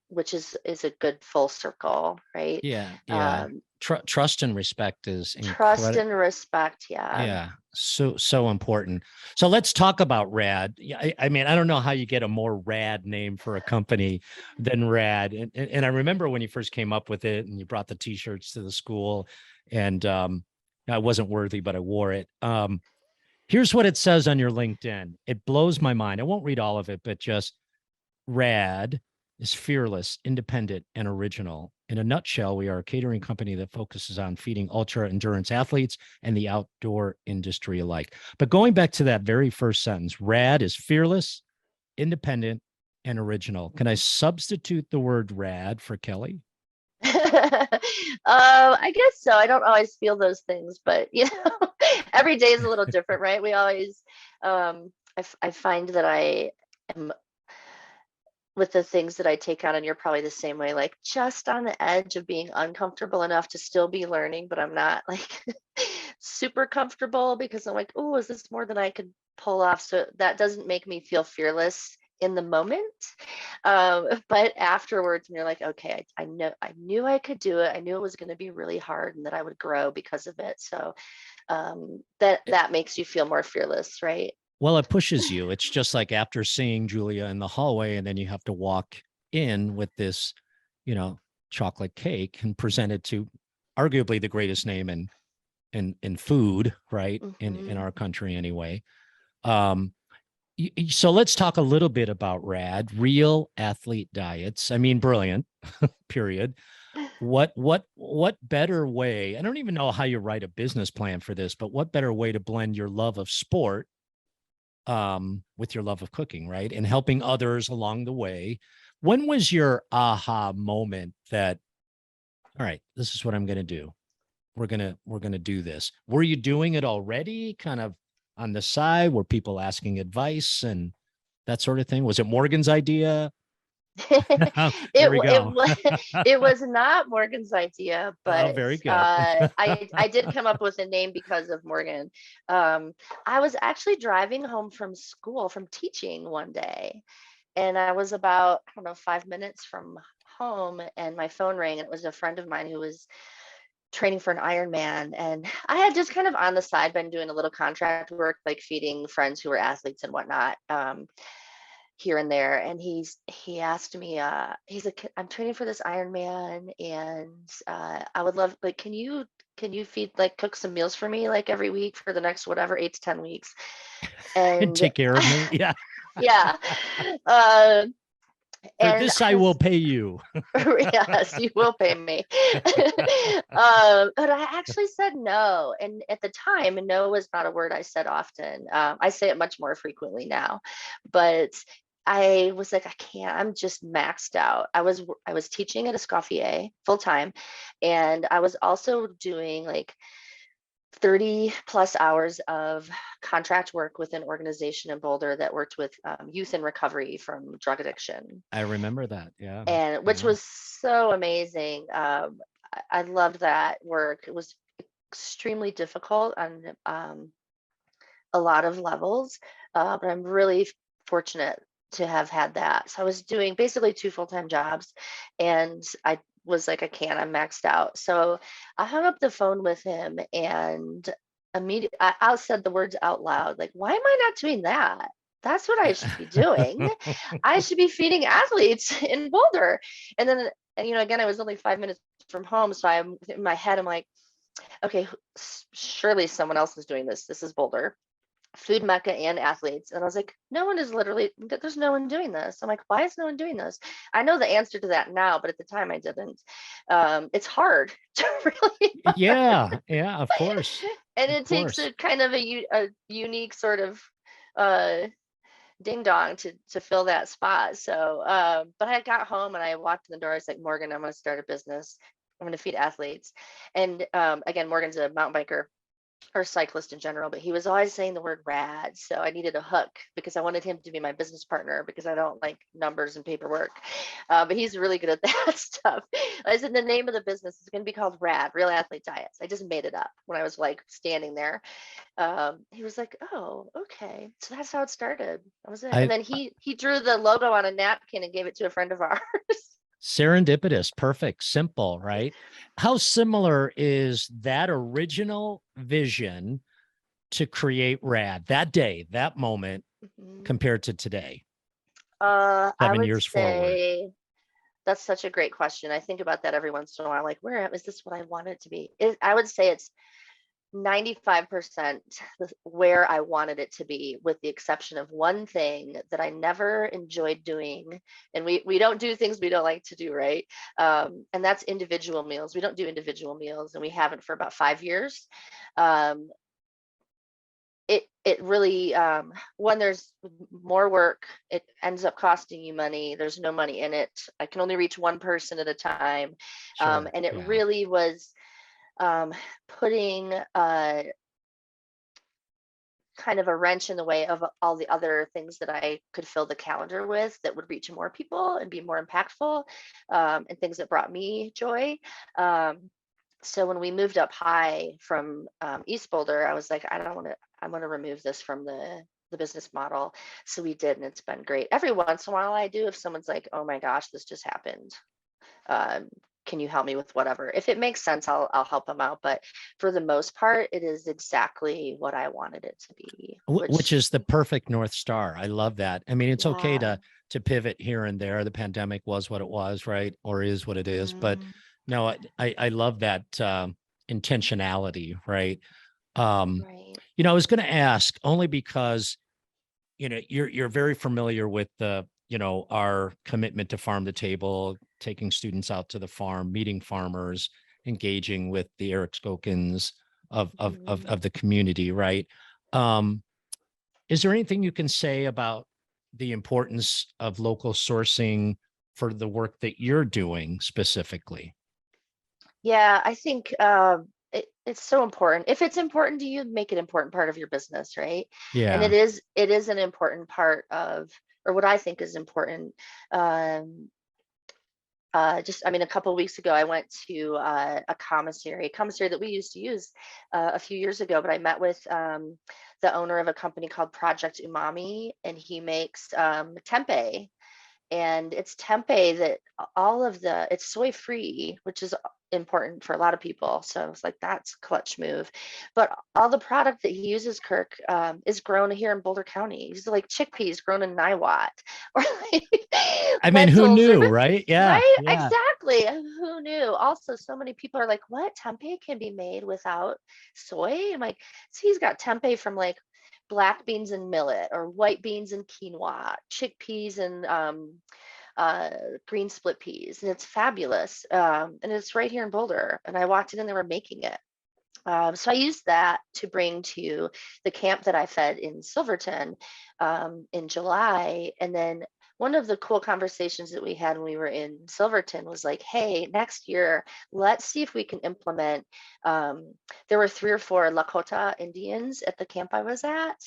which is a good full circle, right? Yeah. Yeah. um, Trust and respect is Trust incredible. and respect, yeah. Yeah, so important. So let's talk about Rad. Yeah, I mean, I don't know how you get a more rad name for a company than Rad. And I remember when you first came up with it and you brought the t-shirts to the school, and I wasn't worthy, but I wore it. Here's what it says on your LinkedIn. It blows my mind. I won't read all of it, but just Rad is fearless, independent, and original. In a nutshell, we are a catering company that focuses on feeding ultra endurance athletes and the outdoor industry alike. But going back to that very first sentence, Rad is fearless, independent, and original. Can I substitute the word rad for Kelly? I guess so. I don't always feel those things, but every day is a little different, right? We always, I find that I am with the things that I take on, and you're probably the same way, like just on the edge of being uncomfortable enough to still be learning, but I'm not like super comfortable because I'm like, oh, is this more than I could pull off? So that doesn't make me feel fearless in the moment. But afterwards, when you're like, okay, I knew I could do it. I knew it was going to be really hard and that I would grow because of it. So that makes you feel more fearless, right? Well, it pushes you. It's just like after seeing Julia in the hallway, and then you have to walk in with this, you know, chocolate cake and present it to arguably the greatest name in food, right? In Hmm. our country anyway. Um, so let's talk a little bit about RAD, real athlete diets. I mean, brilliant, period. What better way? I don't even know how you write a business plan for this, but what better way to blend your love of sport with your love of cooking, right? And helping others along the way. When was your aha moment that, all right, this is what I'm going to do? We're going to do this. Were you doing it already kind of on the side? Were people asking advice and that sort of thing? Was it Morgan's idea? There we It go. was it was not Morgan's idea, Oh, but very good. I did come up with a name because of Morgan. Um, I was actually driving home from school from teaching one day, and I was about, I don't know, 5 minutes from home, and my phone rang, and it was a friend of mine who was training for an Ironman, and I had just kind of on the side been doing a little contract work, like feeding friends who were athletes and whatnot. Here and there, and he asked me, he's like, I'm training for this Ironman, and I would love, like, can you feed, like, cook some meals for me, like, every week for the next whatever 8 to 10 weeks. And And take care of me. Yeah. yeah, uh, For and this, I will pay you. yes, you will pay me. But I actually said no, and at the time, no was not a word I said often. I say it much more frequently now, but I was like, I can't. I'm just maxed out. I was teaching at Escoffier full time, and I was also doing like 30 plus hours of contract work with an organization in Boulder that worked with youth in recovery from drug addiction, I remember that. Yeah. and which Yeah. was so amazing. I loved that work. It was extremely difficult on a lot of levels, but I'm really fortunate to have had that. So I was doing basically two full-time jobs, and I was like, I can't, I'm maxed out. So I hung up the phone with him, and immediately I said the words out loud, like, why am I not doing that? That's what I should be doing. I should be feeding athletes in Boulder. And then, again, I was only 5 minutes from home. So I'm in my head, I'm like, okay, surely someone else is doing this. This is Boulder, food mecca and athletes. And I was like, no one is literally, there's no one doing this. I'm like, why is no one doing this? I know the answer to that now, but at the time I didn't. It's hard to really, Yeah. Yeah. Of course. and Of it takes course. a kind of a unique sort of uh, ding dong to fill that spot. So, but I got home and I walked in the door. I was like, Morgan, I'm going to start a business. I'm going to feed athletes. And again, Morgan's a mountain biker or cyclist in general, but he was always saying the word rad. So I needed a hook because I wanted him to be my business partner because I don't like numbers and paperwork. But he's really good at that stuff. I said, the name of the business is going to be called Rad, Real Athlete Diets. I just made it up when I was like standing there. He was like, oh, okay. So that's how it started. That was it. And I then he drew the logo on a napkin and gave it to a friend of ours. Serendipitous, perfect, simple, right? How similar is that original vision to create RAD that day, that moment, Mhm. compared to today, I seven would years forward? say that's such a great question. I think about that every once in a while. Like, where is this what I want it to be? I would say it's 95% where I wanted it to be, with the exception of one thing that I never enjoyed doing. And we don't do things we don't like to do, right? And that's individual meals. We don't do individual meals, and we haven't for about 5 years. Um, it really, when there's more work, it ends up costing you money. There's no money in it. I can only reach one person at a time. Sure. And it Yeah. really was, putting kind of a wrench in the way of all the other things that I could fill the calendar with that would reach more people and be more impactful, and things that brought me joy. Um, so when we moved up high from, East Boulder, I was like, I don't want to, I'm going to remove this from the business model. So we did, and it's been great. Every once in a while I do, if someone's like, oh my gosh, this just happened. Um, can you help me with whatever? If it makes sense, I'll help them out. But for the most part, it is exactly what I wanted it to be, Which which, is the perfect North Star. I love that. I mean, it's okay yeah. to pivot here and there. The pandemic was what it was, right? Or is what it is. But Mm, no, I love that intentionality, right? Um, right. I was going to ask only because you're very familiar with the our commitment to farm to table, taking students out to the farm, meeting farmers, engaging with the Eric Skokins Mhm. of the community, right? Um, is there anything you can say about the importance of local sourcing for the work that you're doing specifically? Yeah, I think, it's so important. If it's important to you, make it an important part of your business, right? And Yeah, it is an important part of, or what I think is important. Um, just, I mean, a couple of weeks ago, I went to, a commissary that we used to use, a few years ago. But I met with, the owner of a company called Project Umami, and he makes, tempeh, and it's tempeh that all of the it's soy free, which is important for a lot of people. So I was like, that's a clutch move. But all the product that he uses, Kirk, is grown here in Boulder County. He's like chickpeas grown in Niwot, or like I mean, who lentils, or knew, right? Yeah, right, yeah. exactly. Who knew? Also, so many people are like, what, tempeh can be made without soy? I'm like, so he's got tempeh from like black beans and millet, or white beans and quinoa, chickpeas and, uh, green split peas, and it's fabulous. And it's right here in Boulder. And I walked in and they were making it. So I used that to bring to the camp that I fed in Silverton, in July. And then one of the cool conversations that we had when we were in Silverton was like, hey, next year, let's see if we can implement. There were 3 or 4 Lakota Indians at the camp I was at,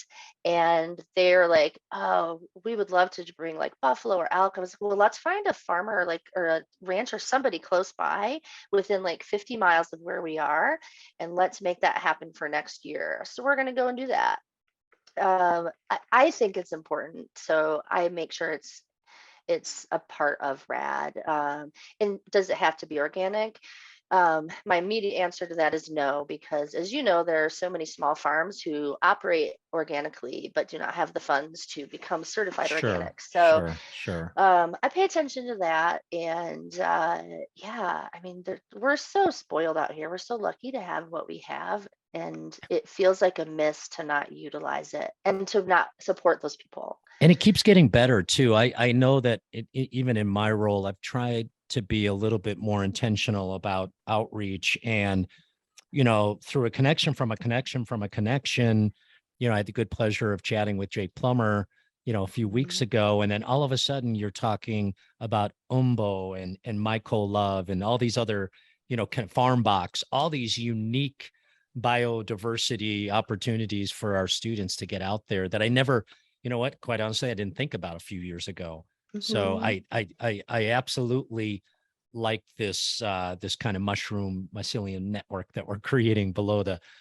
and they're like, oh, we would love to bring like buffalo or elk. I was like, well, let's find a farmer, like, or a ranch or somebody close by within like 50 miles of where we are, and let's make that happen for next year. So we're going to go and do that. I think it's important, so I make sure it's a part of RAD. And does it have to be organic? My immediate answer to that is no, because as you know, there are so many small farms who operate organically but do not have the funds to become certified Sure, organic. So, sure, sure. I pay attention to that. And, yeah, I mean, we're so spoiled out here. We're so lucky to have what we have. And it feels like a miss to not utilize it and to not support those people. And it keeps getting better too. I know that even in my role, I've tried to be a little bit more intentional about outreach, and through a connection from a connection from a connection. I had the good pleasure of chatting with Jake Plummer, a few weeks Mhm. ago, and then all of a sudden you're talking about Umbo and Michael Love and all these other, kind of farm box, all these unique biodiversity opportunities for our students to get out there that I never, quite honestly, I didn't think about a few years ago. So Mhm. I absolutely like this kind of mushroom mycelium network that we're creating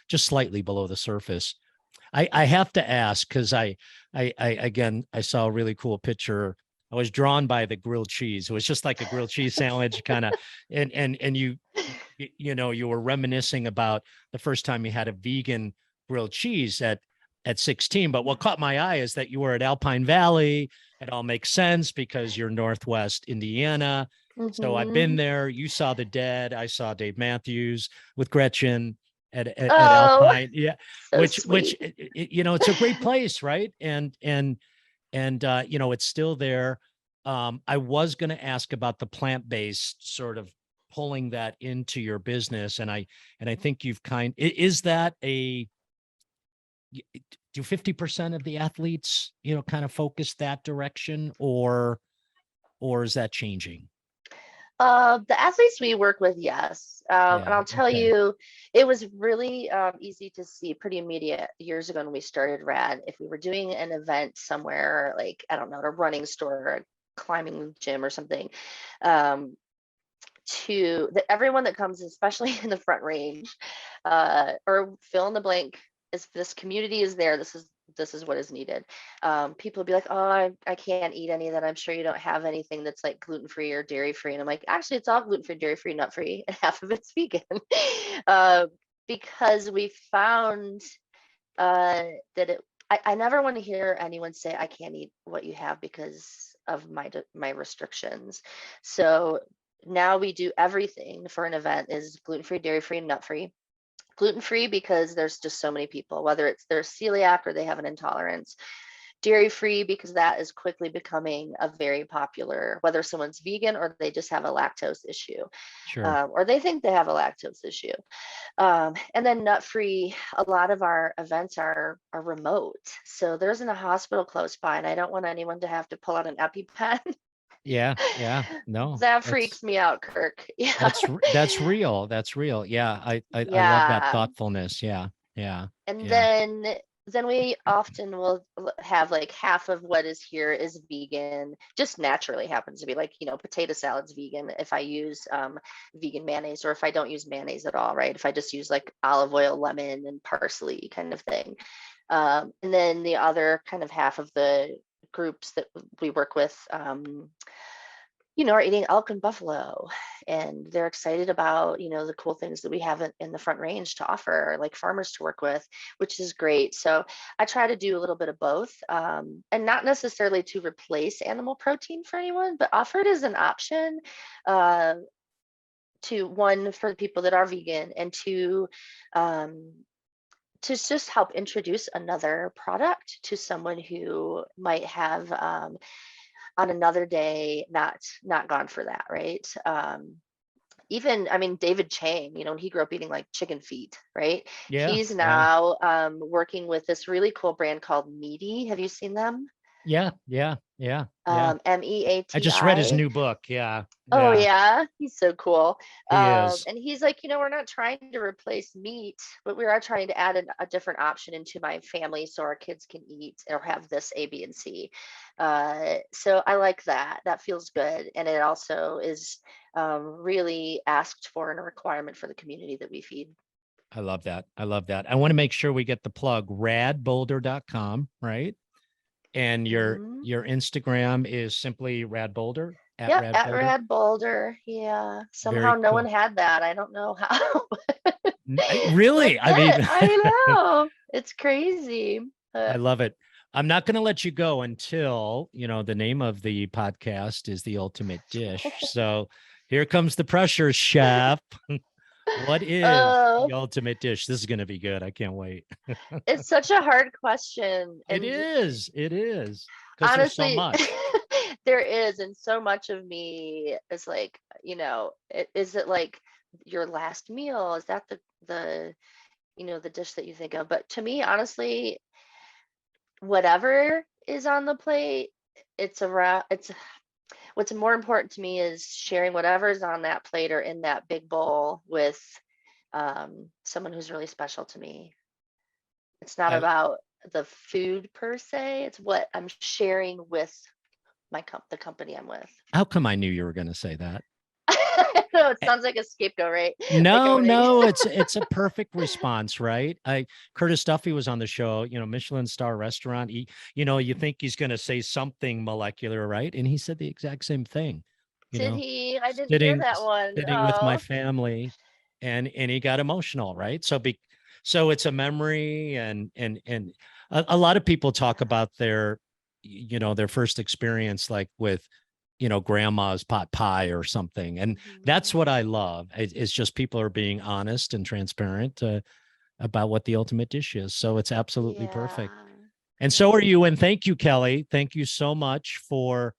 just slightly below the surface. I have to ask because I again I saw a really cool picture. I was drawn by the grilled cheese. It was just like a grilled cheese sandwich kind of, and you were reminiscing about the first time you had a vegan grilled cheese at 16. But what caught my eye is that you were at Alpine Valley. It all makes sense because you're Northwest Indiana. So I've been Mhm. there. You saw the Dead. I saw Dave Matthews with Gretchen at Oh, Alpine. Yeah, so which sweet. it's a great place, right? And it's still there. I was going to ask about the plant-based sort of pulling that into your business, and I think you've is that do 50% of the athletes, kind of focus that direction, or is that changing? The athletes we work with, yes. And Yeah. I'll tell Okay. you, it was really easy to see pretty immediate years ago when we started RAD. If we were doing an event somewhere, like, I don't know, at a running store or a climbing gym or something, to that everyone that comes, especially in the Front Range, or fill in the blank, if this community is there, this is what is needed. People will be like, oh, I can't eat any of that. I'm sure you don't have anything that's like gluten-free or dairy-free. And I'm like, actually, it's all gluten-free, dairy-free, nut-free, and half of it's vegan. uh, because we found that I never want to hear anyone say I can't eat what you have because of my restrictions. So now we do everything for an event is gluten-free, dairy-free, and nut-free. Gluten-free because there's just so many people, whether it's they're celiac or they have an intolerance. Dairy-free because that is quickly becoming a very popular, whether someone's vegan or they just have a lactose issue, Sure. or they think they have a lactose issue. And then nut-free, a lot of our events are remote. So there isn't a hospital close by, and I don't want anyone to have to pull out an EpiPen. Yeah. Yeah. No, That that's freaks me out, Kirk. Yeah. that's real. That's real. Yeah. I love that Yeah. thoughtfulness. Yeah. Yeah. And Yeah. then we often will have like half of what is here is vegan, just naturally happens to be like, potato salad's vegan if I use vegan mayonnaise, or if I don't use mayonnaise at all, right? If I just use like olive oil, lemon, and parsley kind of thing. And then the other kind of half of the groups that we work with, are eating elk and buffalo, and they're excited about, the cool things that we have in the Front Range to offer, like farmers to work with, which is great. So I try to do a little bit of both, and not necessarily to replace animal protein for anyone, but offer it as an option, uh, to one, for the people that are vegan, and two, um, to just help introduce another product to someone who might have, on another day not gone for that, right? Even, I mean, David Chang, he grew up eating like chicken feet, right? Yeah. He's Yeah. now working with this really cool brand called Meaty. Have you seen them? Yeah. Yeah. Yeah. Yeah. I just read his Meati. new book. Yeah. Oh Yeah. yeah, he's so cool. He is. And he's like, we're not trying to replace meat, but we are trying to add a different option into my family so our kids can eat or have this A, B, and C. So I like that. That feels good, and it also is really asked for and a requirement for the community that we feed. I love that. I love that. I want to make sure we get the plug, radboulder.com, right? And your Mhm. your Instagram is simply radboulder at Yep, at radboulder. Rad Boulder. Yeah, somehow Very no one cool. had that. I don't know how. Really? That's I mean, it. I know. It's crazy. I love it. I'm not going to let you go until, the name of the podcast is The Ultimate Dish. So here comes the pressure, chef. What is Oh, the ultimate dish? This is going to be good. I can't wait. it's such a hard question. It And is. It is. Because there's so honestly, much. there is. And so much of me is like, is it like your last meal? Is that the dish that you think of? But to me, honestly, whatever is on the plate, it's what's more important to me is sharing whatever's on that plate or in that big bowl with someone who's really special to me. It's not I, about the food per se. It's what I'm sharing with the company I'm with. how come I knew you were going to say that? I know it sounds like a scapegoat, right? Like No, everybody. no, it's a perfect response, right? Curtis Duffy was on the show, Michelin star restaurant. You think he's going to say something molecular, right? And he said the exact same thing. You Did know, he? I didn't hear sitting that one. sitting with my Oh, family, and he got emotional, right? So it's a memory, and a lot of people talk about their first experience, like with grandma's pot pie or something, and that's mhm. what I love. It's just people are being honest and transparent about what the ultimate dish is, so it's absolutely perfect. Yeah. And so are Yeah. you, and thank you, Kelly. Thank you so much for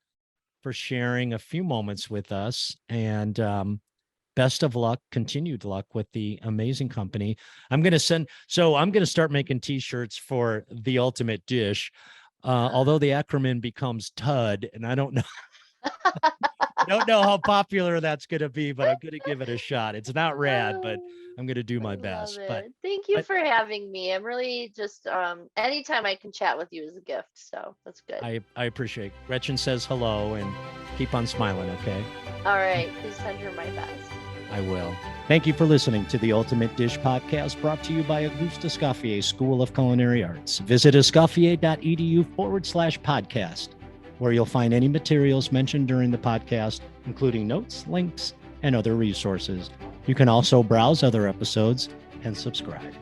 sharing a few moments with us, and best of luck, continued luck with the amazing company. I'm going to start making t-shirts for the ultimate dish. Although the acronym becomes TUD, and I don't know, I don't know how popular that's going to be, but I'm going to give it a shot. It's not rad, but I'm going to do my I love best. it. Thank you But for having me. I'm really just anytime I can chat with you is a gift. So that's good. I appreciate. Gretchen says hello and keep on smiling. Okay. All right. Please send her my best. I will. Thank you for listening to the Ultimate Dish Podcast, brought to you by Auguste Escoffier School of Culinary Arts. Visit escoffier.edu/podcast, where you'll find any materials mentioned during the podcast, including notes, links, and other resources. You can also browse other episodes and subscribe.